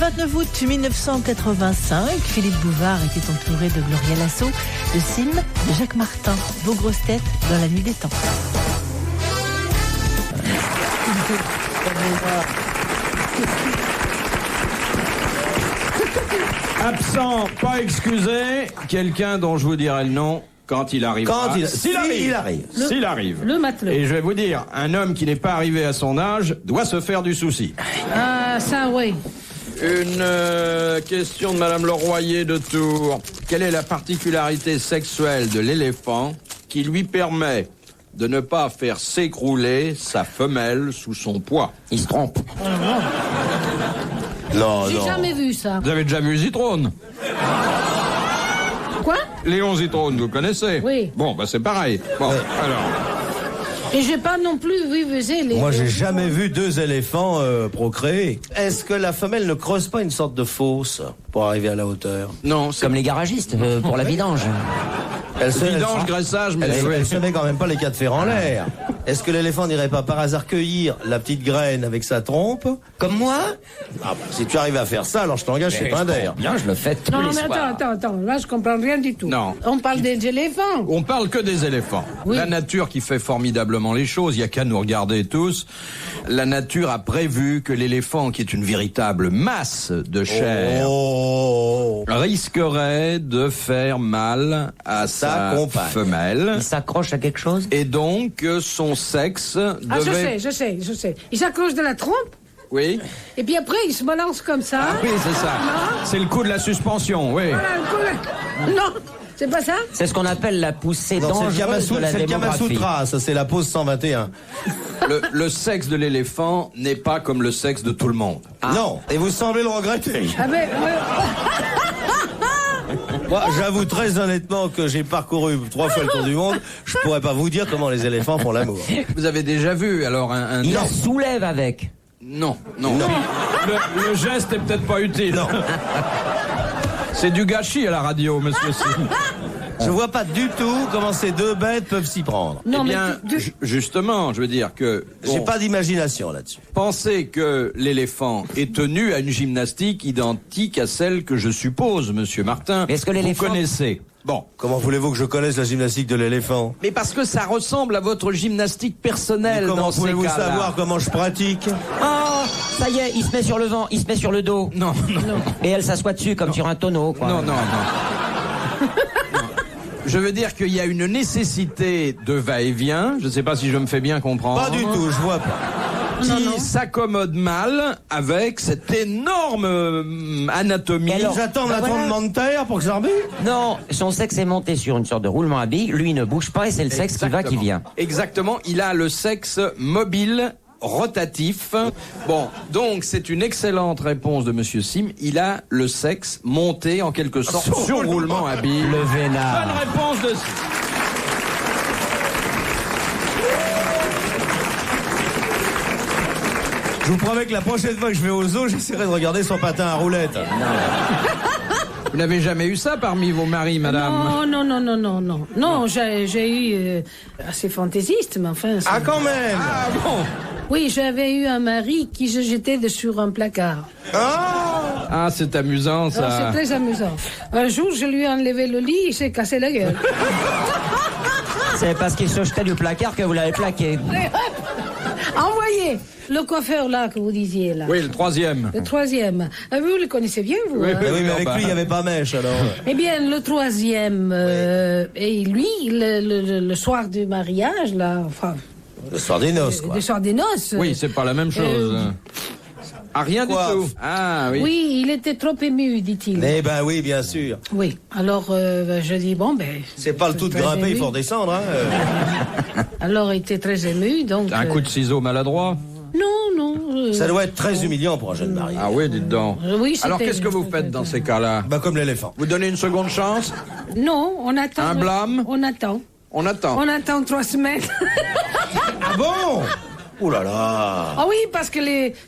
29 août 1985, Philippe Bouvard était entouré de Gloria Lasso, de Sim, de Jacques Martin. Vos grosses têtes dans la nuit des temps. Absent, pas excusé, quelqu'un dont je vous dirai le nom quand il arrive. S'il arrive. Le matelot. Et je vais vous dire, un homme qui n'est pas arrivé à son âge doit se faire du souci. Ah, ça, oui. Une question de Madame Leroyer de Tours. Quelle est la particularité sexuelle de l'éléphant qui lui permet de ne pas faire s'écrouler sa femelle sous son poids? Il se trompe. Non, J'ai jamais vu ça. Vous avez déjà vu Zitrone? Quoi? Léon Zitrone, vous connaissez? Oui. Bon, bah c'est pareil. Bon, alors... Et j'ai pas non plus vu les... Moi, j'ai jamais vu deux éléphants procréer. Est-ce que la femelle ne creuse pas une sorte de fosse pour arriver à la hauteur? Non, Comme les garagistes pour la vidange. Vidange, graissage, mais... Elle se met quand même pas les quatre fers en l'air. Est-ce que l'éléphant n'irait pas par hasard cueillir la petite graine avec sa trompe? Comme moi? Ah, si tu arrives à faire ça, alors je t'engage chez Pinder. Bien, je le fais tous Non, les mais soirs. attends, là je comprends rien du tout. Non. On parle des éléphants. On parle que des éléphants. Oui. La nature qui fait formidablement les choses, il n'y a qu'à nous regarder tous. La nature a prévu que l'éléphant, qui est une véritable masse de chair, risquerait de faire mal à sa femelle. Il s'accroche à quelque chose? Et donc, son sexe Ah, devait... je sais. Il s'accroche de la trompe, Oui. et puis après il se balance comme ça. Ah oui, c'est ça. C'est le coup de la suspension, oui. Voilà, non, c'est pas ça? C'est ce qu'on appelle la poussée Non, c'est dangereuse de la le Kama démographie. Sutra, ça c'est la pose 121. Le sexe de l'éléphant n'est pas comme le sexe de tout le monde. Non, et vous semblez le regretter. Ah ben, Moi, j'avoue très honnêtement que j'ai parcouru 3 fois le tour du monde. Je pourrais pas vous dire comment les éléphants font l'amour. Vous avez déjà vu, alors, un... Il la soulève avec. Non. Le geste est peut-être pas utile. Non. C'est du gâchis à la radio, monsieur Sim. Je vois pas du tout comment ces deux bêtes peuvent s'y prendre. non, Eh bien, mais justement, je veux dire que... J'ai bon, pas d'imagination là-dessus. pensez que l'éléphant est tenu à une gymnastique identique à celle que je suppose, monsieur Martin, Est-ce que vous l'éléphant- connaissez. Bon. Comment voulez-vous que je connaisse la gymnastique de l'éléphant? Mais parce que ça ressemble à votre gymnastique personnelle. Comment dans ces pouvez-vous cas-là. savoir comment je pratique? Oh, ça y est, il se met sur le vent, il se met sur le dos. Non. Et elle s'assoit dessus comme sur un tonneau, quoi. Non. Je veux dire qu'il y a une nécessité de va-et-vient. Je ne sais pas si je me fais bien comprendre. Pas du tout, je vois pas. Qui s'accommode mal avec cette énorme anatomie. Alors, J'attends bah un voilà. tremblement de terre pour que ça rebute. Non, son sexe est monté sur une sorte de roulement à billes. Lui, il ne bouge pas et c'est le sexe qui va, qui vient. Exactement. Il a le sexe mobile, rotatif. Bon, donc c'est une excellente réponse de Monsieur Sim. Il a le sexe monté en quelque sorte sur roulement à billes. Le vénard. Bonne réponse de Sim. Je vous promets que la prochaine fois que je vais au zoo, j'essaierai de regarder son patin à roulettes. Vous n'avez jamais eu ça parmi vos maris, madame? Non, j'ai eu assez fantaisiste, mais enfin... Ah, quand même! Ah bon? Oui, j'avais eu un mari qui se jetait sur un placard. Ah, c'est amusant, Alors, ça. c'est très amusant. Un jour, je lui ai enlevé le lit, il s'est cassé la gueule. C'est parce qu'il se jetait du placard que vous l'avez plaqué. Envoyez le coiffeur là que vous disiez là. Oui, le troisième. Le troisième. Ah, vous le connaissez bien, vous. Oui, hein? Oui, mais non, avec bah. lui, il n'y avait pas mèche, alors. Eh bien, le troisième, et lui, le soir du mariage, là, enfin, Le soir des noces, quoi. le soir des noces. Oui, c'est pas la même chose. Ah, rien Quoi? du tout. Ah, oui. Oui, il était trop ému, dit-il. Eh ben oui, bien sûr. Oui, alors je dis, bon, ben... C'est pas le tout de très grimper, il ému. faut redescendre, hein. Alors, il était très ému, donc... Un coup de ciseau maladroit. Non. Ça doit être très humiliant pour un jeune marié. Ah oui, dites donc. Oui, c'était- Alors, qu'est-ce que vous faites dans ces cas-là? Bah, comme l'éléphant. Vous donnez une seconde chance? Non, on attend. Un blâme? On attend. On attend. On attend 3 semaines. Ah bon? Ouh là là. Ah oui, parce que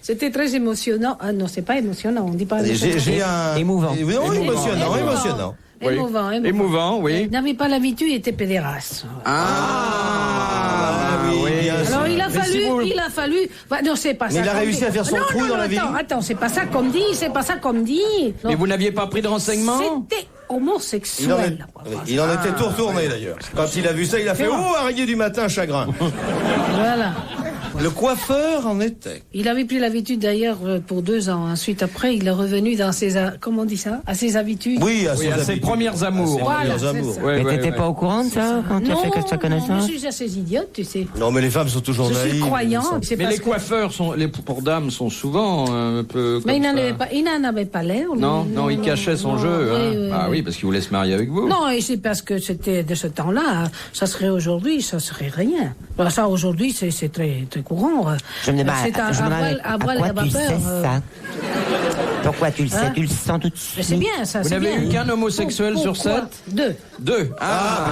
c'était très émotionnant. Ah non, c'est pas émotionnant, on dit pas J'ai un... Émouvant. Oui, non, émotionnant, émotionnant. Oui. Émouvant. Émouvant, oui. N'avait pas l'habitude, il était pédéraste. Ah, oui, bien sûr. Alors il a Mais si fallu. Bah, non, c'est pas ça. Mais il a qu'on réussi dit. à faire son Non, trou non, dans la vie. Attends, c'est pas ça qu'on me dit, Non. Mais vous n'aviez pas pris de renseignements? C'était homosexuel. Il en était tout retourné d'ailleurs. Quand il a vu ça, il a fait « Oh, araignée du matin, chagrin ». Voilà. Le coiffeur en était. Il avait pris l'habitude d'ailleurs pour 2 ans. Ensuite, après, il est revenu dans ses, comment on dit ça, à ses habitudes. Oui, à Oui, à ses premières amours. Voilà, ses amours. c'est ça. Ouais, Mais ouais, t'étais ouais. pas au courant de ça quand tu as fait que tu Non, connaissance? je suis assez idiote, tu sais. Non, mais les femmes sont toujours Je naïves. suis croyante. c'est Mais parce les que- coiffeurs pour dames sont souvent un peu comme Mais ça. il n'en avait pas l'air. lui. Non, il cachait son jeu. Hein. Oui, parce qu'il voulait se marier avec vous. Non, et c'est parce que c'était de ce temps-là. Ça serait aujourd'hui, ça serait rien. Ben, ça, aujourd'hui, c'est très, très courant. Je me demande, C'est à à voile et quoi à tu vapeur. sais ça? Pourquoi tu le sais? Hein? Tu le sens tout de suite? Mais c'est bien, ça, Vous c'est n'avez bien. eu qu'un homosexuel sur Pourquoi 7? 2. 2. Ah,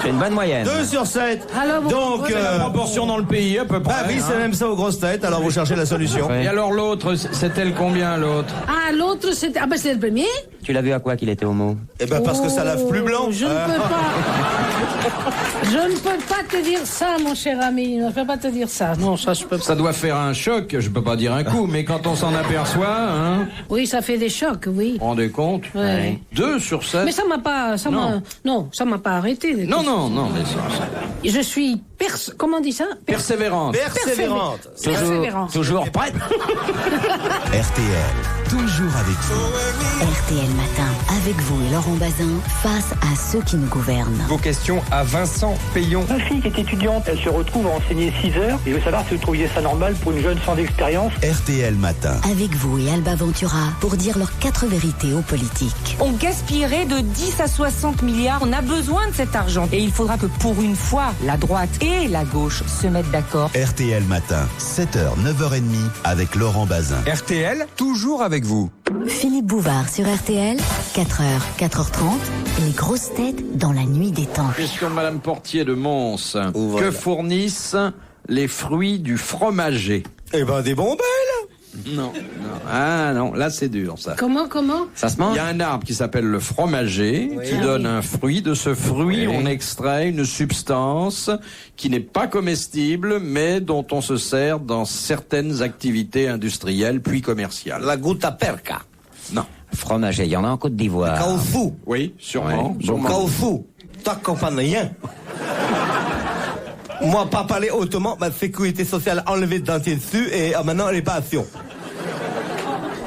C'est une bonne moyenne. 2 sur 7. Alors, vous Donc, comprenez la proportion dans le pays à peu près. bah oui, c'est hein. même ça aux grosses têtes, alors vous cherchez la solution. Ouais. Et alors l'autre, c'est-elle combien l'autre? Ah, l'autre, c'était. Ah, ben, c'est le premier. Tu l'as vu à quoi qu'il était homo? Eh ben parce que ça lave plus blanc. Je ne peux pas. Je ne peux pas te dire ça, mon cher ami. Je ne peux pas te dire ça. Non, ça, je peux pas. Ça doit faire un choc, je peux pas dire un coup, mais quand on s'en aperçoit, hein, Oui, ça fait des chocs, oui. vous vous rendez compte? Ouais. 2 sur 7? Mais ça m'a pas. Non, ça m'a pas arrêté. Non, mais ça. Je suis. Comment on dit ça? Persévérante. Persévérante. Persévérant. Toujours prête? RTL, toujours avec vous. RTL Matin, avec vous et Laurent Bazin, face à ceux qui nous gouvernent. Vos questions à Vincent Payon. Ma fille qui est étudiante, elle se retrouve à enseigner 6 heures. Et je veux savoir si vous trouviez ça normal pour une jeune sans expérience. RTL Matin. Avec vous et Alba Ventura, pour dire leurs 4 vérités aux politiques. On gaspillerait de 10 à 60 milliards. On a besoin de cet argent. Et il faudra que pour une fois, la droite et la gauche se mettent d'accord. RTL Matin, 7h, 9h30 avec Laurent Bazin. RTL, toujours avec vous. Philippe Bouvard sur RTL, 4h, 4h30, les grosses têtes dans la nuit des temps. Question de Madame Portier de Mons. Voilà. Que fournissent les fruits du fromager? Eh ben des bombelles. Non. Ah non, là c'est dur ça. Comment? Ça se Il mange? y a un arbre qui s'appelle le fromager, qui donne un fruit. De ce fruit, on extrait une substance qui n'est pas comestible, mais dont on se sert dans certaines activités industrielles puis commerciales. La goutte perca. Non. Fromager, il y en a en Côte d'Ivoire. Caoufou. Oui, sûrement. Ouais. sûrement. Caoufou. T'as compris rien. Moi, pas parler autrement, ma sécurité sociale enlevée de dentier dessus et maintenant elle est pas action.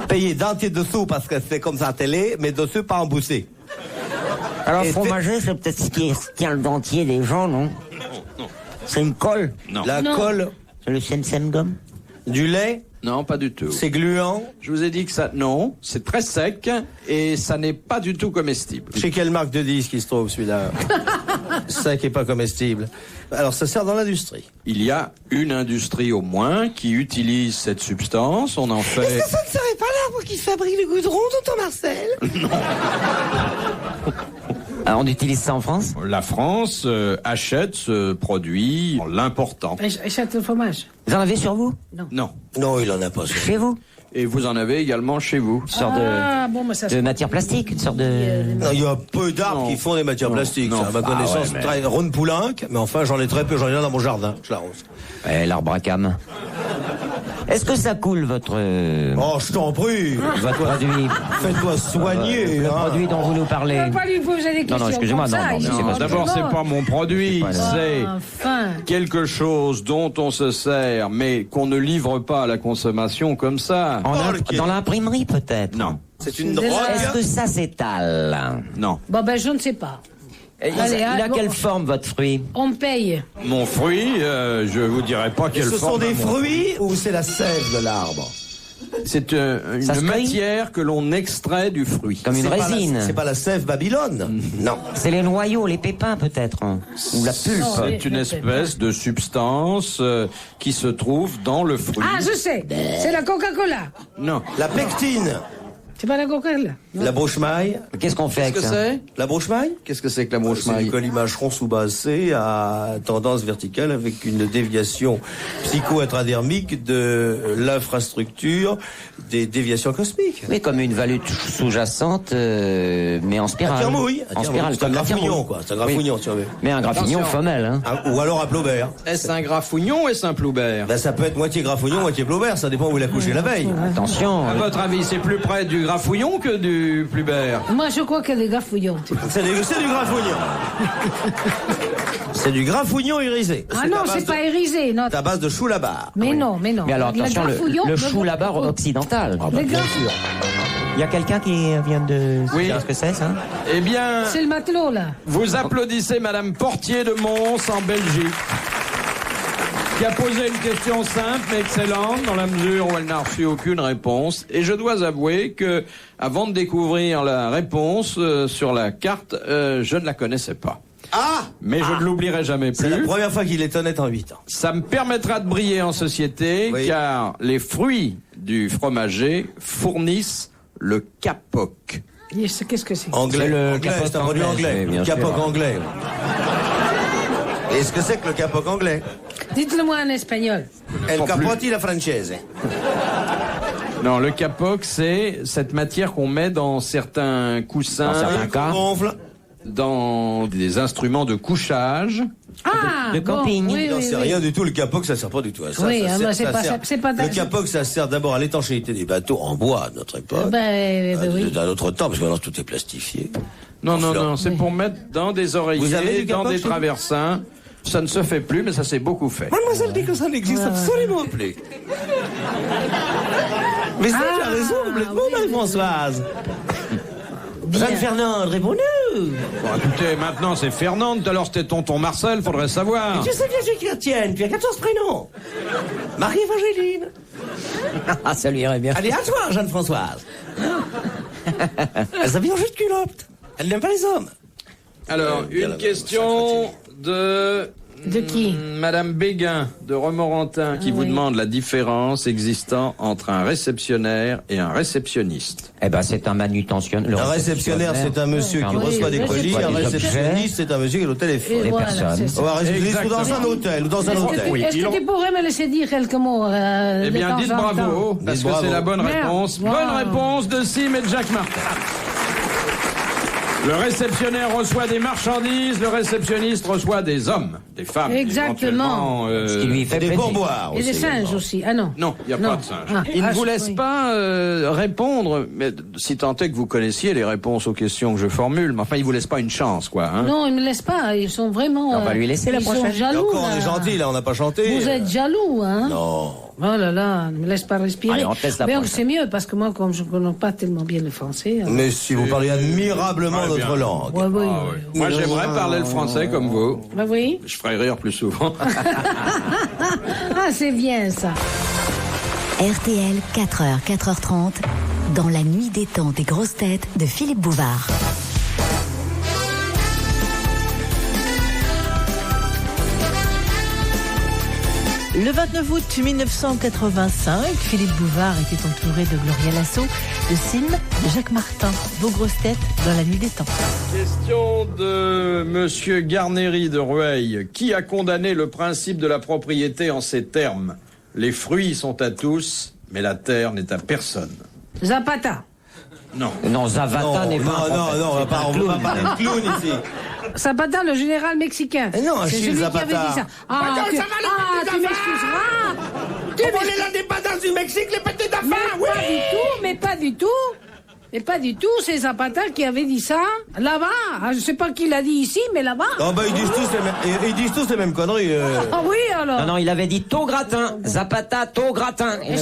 Payer dentier dessous parce que c'est comme ça à télé, mais dessus pas emboussé. Alors, Et fromager, c'est peut-être ce qui tient le dentier des gens, non? C'est une colle? Non. La colle, C'est le Sem gomme? du lait, Non, pas du tout. c'est gluant. Je vous ai dit que ça, non, c'est très sec et ça n'est pas du tout comestible. Chez quelle marque de disque il se trouve celui-là? Sec et pas comestible. Alors ça sert dans l'industrie. Il y a une industrie au moins qui utilise cette substance. On en fait. Ça ne serait pas l'arbre qui fabrique le goudron, tonton Marcel? Ah, on utilise ça en France? La France achète ce produit en l'important. Achète le fromage. Vous en avez sur vous? Non. Non, il en a pas. Chez vous? Et vous en avez également chez vous. Une sorte Bon, ça de matière plastique, une sorte de... Non, il y a peu d'arbres Non. qui font des matières Non. plastiques. Non. Ça, à ma Ah connaissance, ouais, mais- très Ron Poulenc, mais enfin j'en ai très peu, j'en ai un dans mon jardin. Je l'arrose. Ouais, l'arbre à cam. Est-ce que ça coule, votre Oh, je t'en prie. produit? Faites-toi soigner. Le hein. produit dont vous nous parlez. On va pas lui poser des questions. excusez-moi, comme ça, non, il c'est se pas rend ça. D'abord, c'est compte. pas mon produit, c'est Enfin. quelque chose dont on se sert, mais qu'on ne livre pas à la consommation comme ça. Dans l'imprimerie, peut-être? Non, C'est une Déjà- drogue. Est-ce que ça s'étale? non. Bon, ben, je ne sais pas. Il Allez, a bon. quelle forme, votre fruit? On paye. Mon fruit, je vous dirai pas quelle Ce sont forme. des a mon- fruits ou c'est la sève de l'arbre? C'est Ça une se cueille matière que l'on extrait du fruit. Comme une C'est pas la- résine? C'est pas la sève Babylone. Non. C'est les noyaux, les pépins, peut-être? Hein. Ou la pulpe? Non, C'est une espèce de substance qui se trouve dans le fruit. Ah, je sais. C'est la Coca-Cola. Non. La pectine. C'est pas la Coca-Cola. La broche-maille. Qu'est-ce qu'on fait avec Qu'est-ce que ça? c'est? La broche-maille? Qu'est-ce que c'est que la C'est broche-maille? du colimacheron sous-bassé à tendance verticale avec une déviation psycho-intradermique de l'infrastructure des déviations cosmiques. Oui, comme une valute sous-jacente, mais en spirale. Un tire-mouille. En spirale, C'est un comme la graffouillon, tire-mouille. quoi. C'est un graffouillon, si on veut. Mais un graffignon Attention. femelle, hein. Ou alors à Plaubert. Est-ce un graffouillon ou est-ce un ploubert? Ben, ça peut être moitié graffouillon, moitié Plaubert, ça dépend où il a couché la veille. Attention. À votre avis, c'est plus près du graffouillon que du ploubert? Moi, je crois qu'il y a des graffouillons. C'est du graffouillon. C'est du graffouillon irisé. Ah non, c'est pas irisé, non. C'est à base de chou là-bas. Mais non, mais non. Mais alors Le attention, graffouillon, le chou là-bas occidental. Le graffouillon, Il y a quelqu'un qui vient de... Oui. savoir ce que c'est, ça? Eh bien, c'est le matelot, là. vous applaudissez Madame Portier de Mons en Belgique, qui a posé une question simple mais excellente dans la mesure où elle n'a reçu aucune réponse. Et je dois avouer que, avant de découvrir la réponse sur la carte, je ne la connaissais pas. Ah! Mais je ne l'oublierai jamais C'est la plus. première fois qu'il est honnête en 8 ans. Ça me permettra de briller en société, Oui. car les fruits du fromager fournissent le capoc. Qu'est-ce que c'est? Anglais. C'est le Anglais, capoc c'est un produit anglais, anglais. oui, bien Le capoc sûr. anglais. Et est-ce que c'est que le capoc anglais? Dites-le-moi en espagnol. El Pas plus. capotti la francese. Non, le capoc, c'est cette matière qu'on met dans certains coussins, Dans certains cas. Gonfle. dans des instruments de couchage. Ah, de bon, camping. oui, Non, oui, c'est oui. rien du tout. Le capoc, ça sert pas du tout à ça. Oui, Ça ah, sert- bah, c'est ça pas- sert- c'est pas Le d'accord. capoc, ça sert d'abord à l'étanchéité des bateaux en bois de notre époque. Oui. D'un autre temps, parce que maintenant tout est plastifié. Non, non, Fleur. non, c'est pour mettre dans des Vous avez oreillers, du dans capoc des chez vous traversins. Ça ne se fait plus, mais ça s'est beaucoup fait. Mademoiselle dit que ça n'existe absolument plus. Mais ça, tu as raison, complètement, oui, Marie-Françoise. Jeanne Fernande, réponds-nous. Bon, écoutez, maintenant c'est Fernande, tout à l'heure c'était tonton Marcel, faudrait savoir. Tu sais bien, je suis chrétienne, tu as 14 prénoms. Marie-Évangéline. Ah, ça lui irait bien. Allez, à toi, Jeanne-Françoise. Elle s'habille en jus de culotte. Elle n'aime pas les hommes. Alors, une question de... De qui? Madame Béguin de Romorantin qui vous oui. demande la différence existant entre un réceptionnaire et un réceptionniste. Eh ben, c'est un manutentionnaire. Un réceptionnaire, c'est un monsieur qui Oui, reçoit des oui, colis. oui, Un oui, réceptionniste, c'est un monsieur qui est au téléphone. Et voilà, personnes. c'est ça. Ou un réceptionniste ou dans un Exactement. hôtel. Ou dans un Est-ce que, hôtel. tu, est-ce que tu pourrais me laisser dire quelques mots Eh de bien, temps dites en temps? bravo, parce Dites que bravo. c'est la bonne Merde. réponse. Wow. Bonne réponse de Sim et de Jacques Martin. Le réceptionnaire reçoit des marchandises, le réceptionniste reçoit des hommes, des femmes. Exactement. éventuellement, Ce qui lui fait Des plaisir. pourboires Et des aussi. singes aussi. Ah non. Non, il n'y a Non. pas de singe. Ah. Il ne Ah, vous je- laisse oui. pas répondre, mais si tant est que vous connaissiez les réponses aux questions que je formule, mais enfin, il vous laisse pas une chance, quoi. Hein. Non, ils me laissent pas. Ils sont vraiment. On va lui laisser la ils prochaine. sont Et jaloux. encore, on est là. gentil, là, on n'a pas chanté. Vous êtes jaloux, hein? Non. Oh là là, ne me laisse pas respirer. Allez, on te laisse la Mais prochaine. c'est mieux parce que moi, comme je ne connais pas tellement bien le français. Mais si vous parlez admirablement Ouais, notre bien. langue. Ouais, oui. Ah, oui. Moi, j'aimerais parler le français comme vous. Bah oui. Je ferais rire plus souvent. Ah, c'est bien ça. RTL, 4h, 4h30, dans la nuit des temps des grosses têtes de Philippe Bouvard. Le 29 août 1985, Philippe Bouvard était entouré de Gloria Lasso, de Sim, de Jacques Martin. Vos grosses têtes dans la nuit des temps. Question de Monsieur Garnéry de Rueil. Qui a condamné le principe de la propriété en ces termes? Les fruits sont à tous, mais la terre n'est à personne. Zapata. Non. Non, Zavata n'est pas un prophète. non, on va pas parler de clown ici. Zapata, le général mexicain. Eh non, c'est Achille celui Zapata. qui avait dit ça. Ah, tu m'excuseras. Comment l'indépendance du Mexique, les petits Mais pas du tout, mais pas du tout. Mais pas du tout, c'est Zapata qui avait dit ça. Là-bas, ah, je sais pas qui l'a dit ici, mais là-bas. Oh bah ils disent tous les mêmes conneries. Ah oui, alors. Non, non, il avait dit taux gratin. Zapata, taux gratin. Non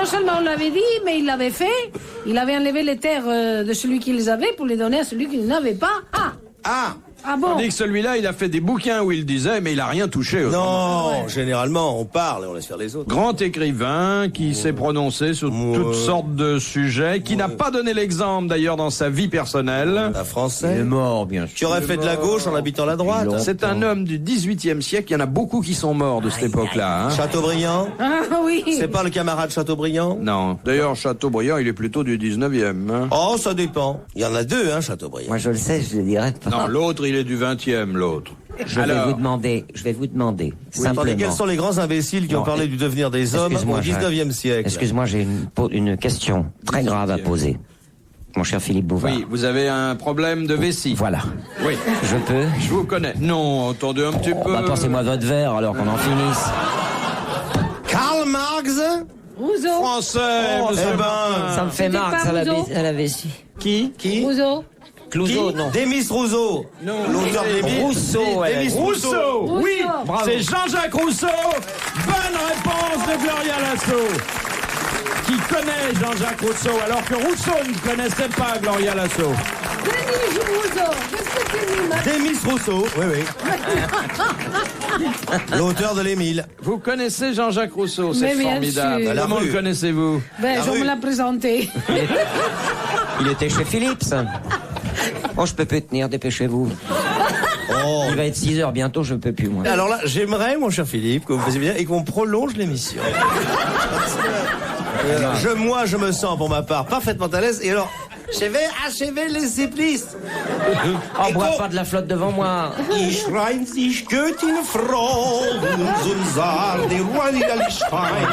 seulement on l'avait dit, mais il l'avait fait. Il avait enlevé les terres de celui qui les avait pour les donner à celui qui ne l'avait pas. Ah, Ah, Ah bon? Tandis que celui-là, il a fait des bouquins où il disait, mais il a rien touché. Non, généralement, on parle et on laisse faire les autres. Grand écrivain qui s'est prononcé sur toutes sortes de sujets, qui n'a pas donné l'exemple d'ailleurs dans sa vie personnelle. Un Français. Il est mort, bien sûr. Qui aurait fait de la gauche en habitant la droite. C'est un homme du 18e siècle. Il y en a beaucoup qui sont morts de cette époque-là. Hein. Chateaubriand. Ah oui. C'est pas le camarade Chateaubriand? Non. D'ailleurs, Chateaubriand, il est plutôt du 19e. Hein. Oh, ça dépend. Il y en a deux, hein, Chateaubriand. Moi, je le sais, je le dirai pas. Non, l'autre, il est du 20e, l'autre. Je vais vous demander, Oui, simplement. attendez, quels sont les grands imbéciles qui ont parlé du devenir des hommes au 19e siècle? Excuse-moi, j'ai une question très grave à poser. Mon cher Philippe Bouvard. Oui, vous avez un problème de vessie. Voilà. Oui. Je peux? Je vous connais. Non, attendez un petit peu. Bah, passez-moi votre verre alors qu'on en finisse. Karl Marx? Rousseau. Français, monsieur. Eh ben, Ça me fait C'était Marx pas à Rousseau la vessie. Qui? Rousseau. Clouseau, non. Demis Rousseau. Non, L'auteur c'est des Rousseau, elle a Demis dit. Rousseau. Oui, Bravo. c'est Jean-Jacques Rousseau. Bonne réponse de Gloria Lasso. Qui connaît Jean-Jacques Rousseau, alors que Rousseau ne connaissait pas Gloria Lasso. Denis Rousseau. Qu'est-ce que tu dis, Marc? Demis Rousseau. Oui, oui. L'auteur de l'Émile. Vous connaissez Jean-Jacques Rousseau, c'est Mais bien formidable. sûr. La Comment rue. le connaissez-vous? Ben, La je rue. me l'ai présenté. Il était chez Philips. Oh, je peux plus tenir, dépêchez-vous. Oh. Il va être 6h bientôt, je peux plus, moi. Alors là, j'aimerais, mon cher Philippe, que vous fassiez bien et qu'on prolonge l'émission. Moi, je me sens, pour ma part, parfaitement à l'aise. Et alors, je vais achever les supplices. Oh, bois pas de la flotte devant moi. Ich rein sich Göttin Frau, zum Saal der Rheinlichstein.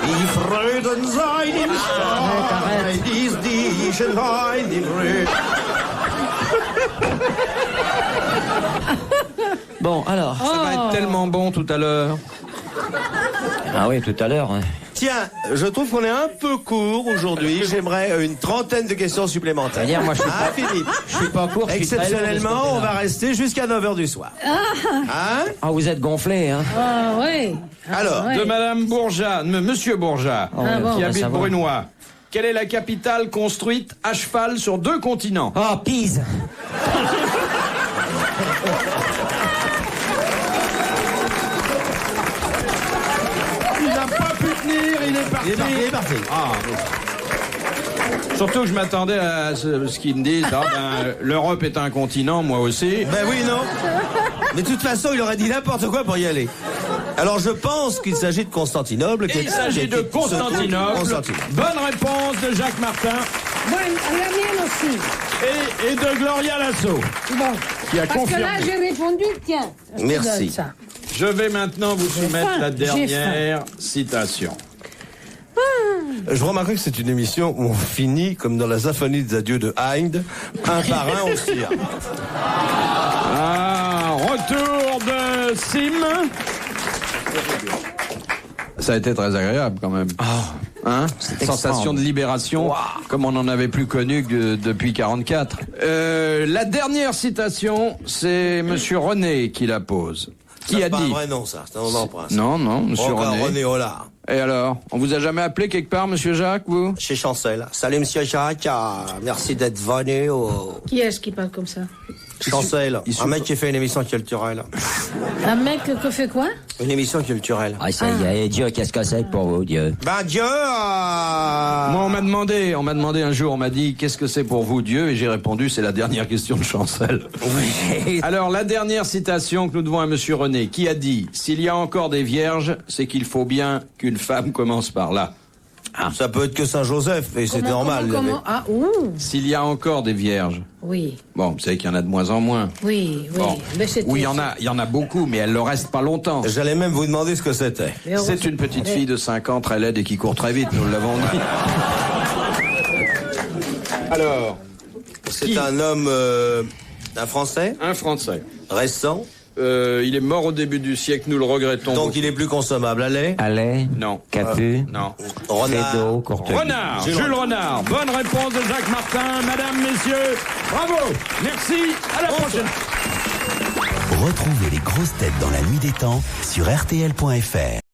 Die Fröden sein im Stein, dies dischen Wein im Rück. Bon, alors. Ça va être tellement bon tout à l'heure. Ah oui, tout à l'heure. Hein. Tiens, je trouve qu'on est un peu court aujourd'hui. J'aimerais une trentaine de questions supplémentaires. C'est-à-dire, moi, je suis pas, Philippe. je suis pas court. je suis très long de ce Exceptionnellement, on côté-là. va rester jusqu'à 9h du soir. Hein? Ah, vous êtes gonflé, hein. Ah oui. Alors, De Madame Bourgeat, Monsieur Bourgeat, Ah bon, qui bah, habite ça va. Brunois. Quelle est la capitale construite à cheval sur 2 continents? Oh, Pise. Il n'a pas pu tenir, il est parti. il est parti. Ah, bon. Surtout que je m'attendais à ce qu'ils me disent, l'Europe est un continent, moi aussi. Ben oui, non. Mais de toute façon, il aurait dit n'importe quoi pour y aller. Alors, je pense qu'il s'agit de Constantinople. Il s'agit de Constantinople. Bonne réponse de Jacques Martin Bon, la mienne aussi. et de Gloria Lasso. Bon. Qui a Parce que là, confirmé. j'ai répondu, tiens. je te Merci. donne ça. Je vais maintenant vous soumettre faim, la j'ai dernière citation. Je remarque que c'est une émission où on finit, comme dans la symphonie des adieux de Haydn, un par un au cire. Ah, retour de Sim. Ça a été très agréable quand même. Hein? Sensation de libération, comme on n'en avait plus connu que depuis 44. La dernière citation, c'est Monsieur René qui la pose. Qui a C'est pas dit? un vrai nom, ça. C'est un nom d'emprunt. ça. Non, Monsieur Encore René. René Hollard. Et alors, on vous a jamais appelé quelque part, Monsieur Jacques, vous? Chez Chancel. Salut, monsieur Jacques. Merci d'être venu au... Qui est-ce qui parle comme ça? Chancel. Un mec qui fait une émission culturelle. Un mec qui fait quoi? Une émission culturelle. Ah, ça y est, Dieu, qu'est-ce que c'est pour vous, Dieu? Ben, Dieu, Moi, on m'a demandé un jour, on m'a dit, qu'est-ce que c'est pour vous, Dieu? Et j'ai répondu, c'est la dernière question de Chancel. Oui. Alors, la dernière citation que nous devons à Monsieur René, qui a dit, s'il y a encore des vierges, c'est qu'il faut bien qu'une femme commence par là. Ça peut être que Saint-Joseph, et c'est normal. Comment? Ah, ouh. S'il y a encore des vierges. Oui, Bon, vous savez qu'il y en a de moins en moins. oui. Bon. Mais c'était- Oui, il y en a beaucoup, mais elle ne reste pas longtemps. J'allais même vous demander ce que c'était. Mais C'est une petite fille de 5 ans, très laide et qui court très vite, nous l'avons dit. Alors, C'est un homme, un Français, un Français. récent, Il est mort au début du siècle, nous le regrettons. donc beaucoup. il est plus consommable. Allez. Allez. Non. Capu. Non. Renard. Fédo, Courtelis. Renard, Jules Jules Renard. Bonne réponse de Jacques Martin. Madame, messieurs, bravo. Merci. À la prochaine. Retrouvez les grosses têtes dans la nuit des temps sur RTL.fr.